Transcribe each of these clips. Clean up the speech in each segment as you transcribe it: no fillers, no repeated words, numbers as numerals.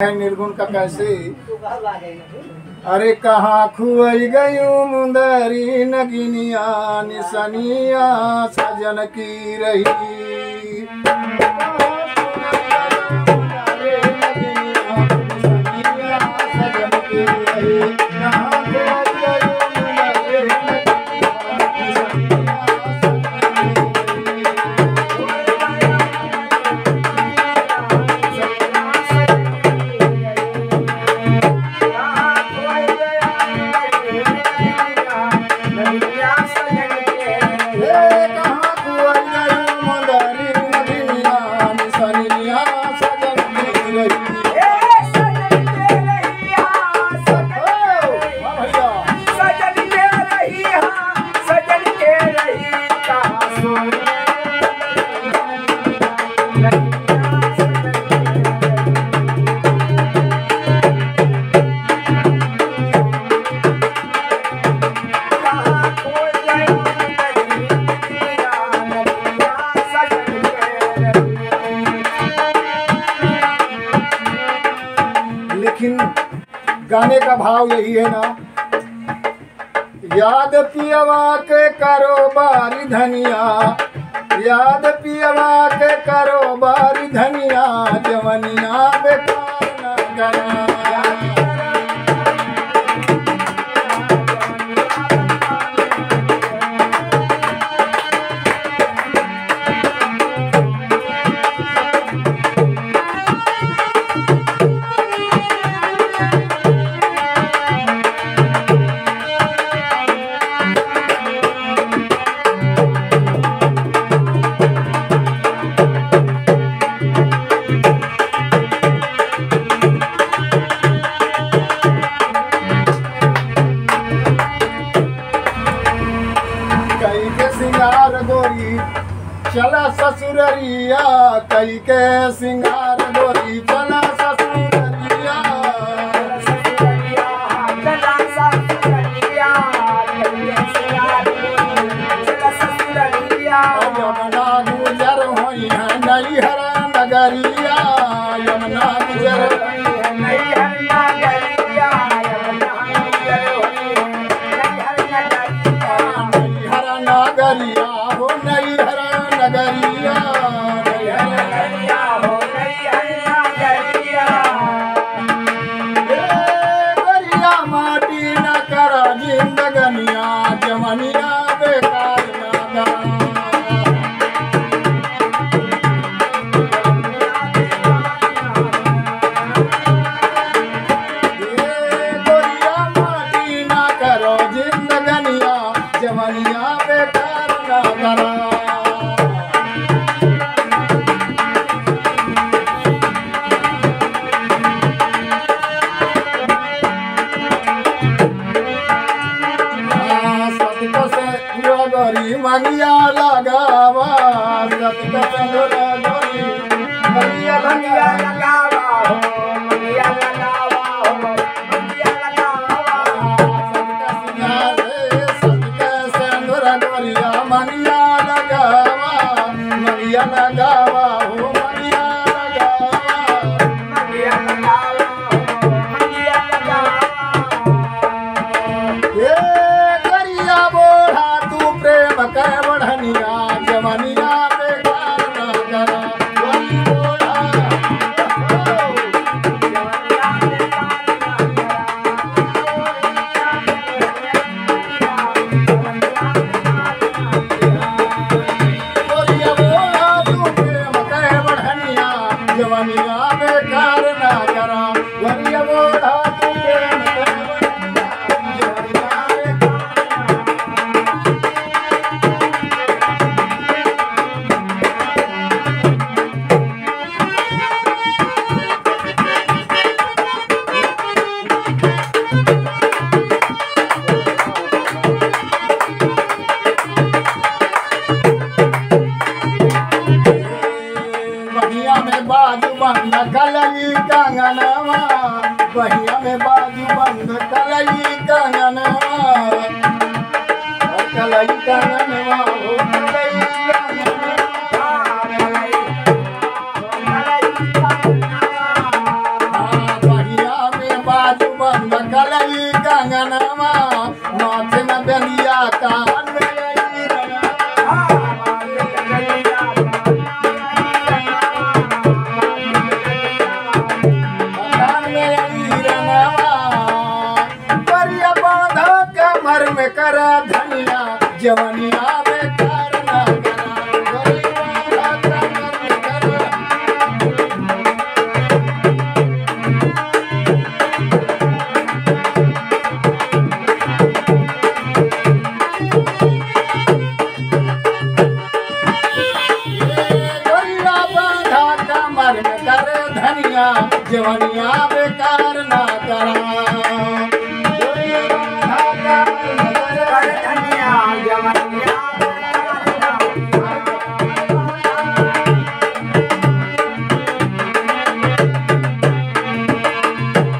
है निर्गुण का कैसे। अरे कहाँ खुआई गयूं मुंदरी नगिनिया निसनिया सजन की रही। लेकिन गाने का भाव यही है ना, याद पियवा के कारोबारी धनिया, याद पियवा के कारोबारी धनिया, जवनिया बेकार न करा। चला ससुररिया कई के सिंगार गोरी, चला ससुररिया चला ससुररिया यमुना गुजर होई है नैहर नगरिया, यमुना गुजर नैहर नगरिया, नैहर नगरिया हो नैहर नगरिया, नगरिया हो नगरिया। गरिया माटी न करा जिंदगनिया, जवनिया बेकार न करा। गरिया माटी न करो जिंदगनिया, जवनिया बेकार न करा। गोरी मंगिया लगावा, सतक संगोरा गोरी मंगिया लगावा हो, मंगिया लगावा हो, मंगिया लगावा सतक संगोरा गोरिया मंगिया लगावा, मंगिया लगावा हो, मंगिया लगावा, मंगिया लगावा हो, मंगिया लगावा। ये गरिया बोढ़ा प्रेम के बढ़निया, जवनिया बेकार न करा। वही बोला जवनिया बेकार न करा। गरिया बोढ़ा तू प्रेम के बढ़निया, जवनिया बेकार न करा। गरिया बोढ़ा तू प्रेम के बाजू बंद कलई कंगनवा, बहिया में बाजू बंद कलई कंगनवा, कलई कंगनवा हो कलई कंगनवा। जवनिया बेकार ना करा गरीबा कमर करा धनिया जवनिया बेकार ना करा धनिया जवनिया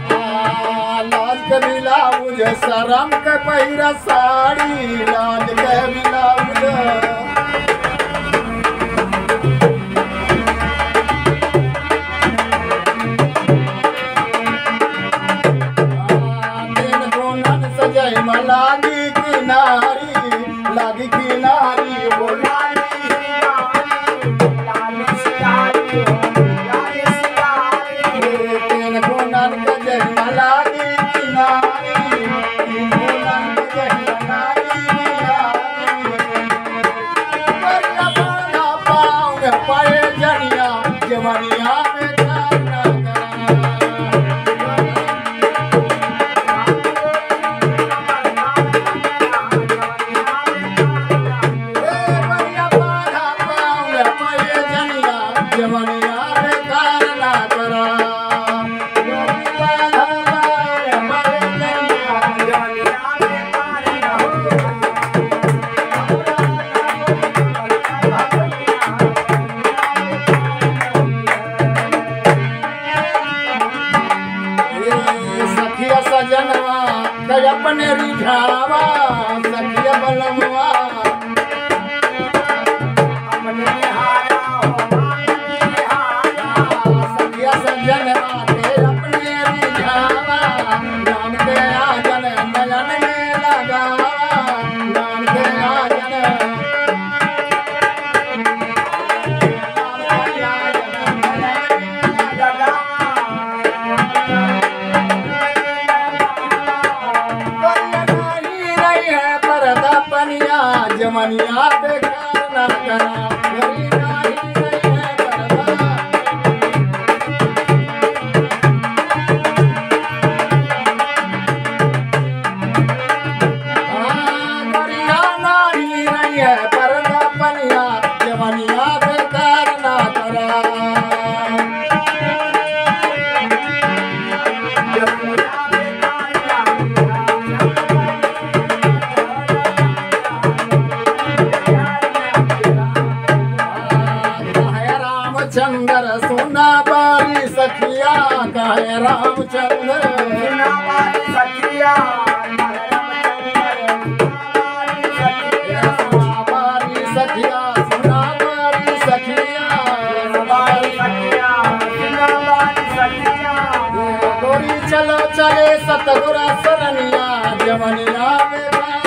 लाज के ब्लाउज शरम के पहिरा साड़ी लाज के ब्लाउज लागी किनारी वो तीन गुणन के जन्म लागी किनारी तीन गुणन के जन्म लागी पाँव पाए जनिया जवनिया बेकार ना जवनिया बेकार ना करा सखिया सजनवा अपने रिझावा सखिया बलमवा अपने जवनिया बेकार ना करा जवनिया बेकार ना करा रामचंद्र सुना बारी सखिया कहे रामचंद्र सुना बारी सखिया चलो चले सतगुरा सरनिया जवनिया बेकार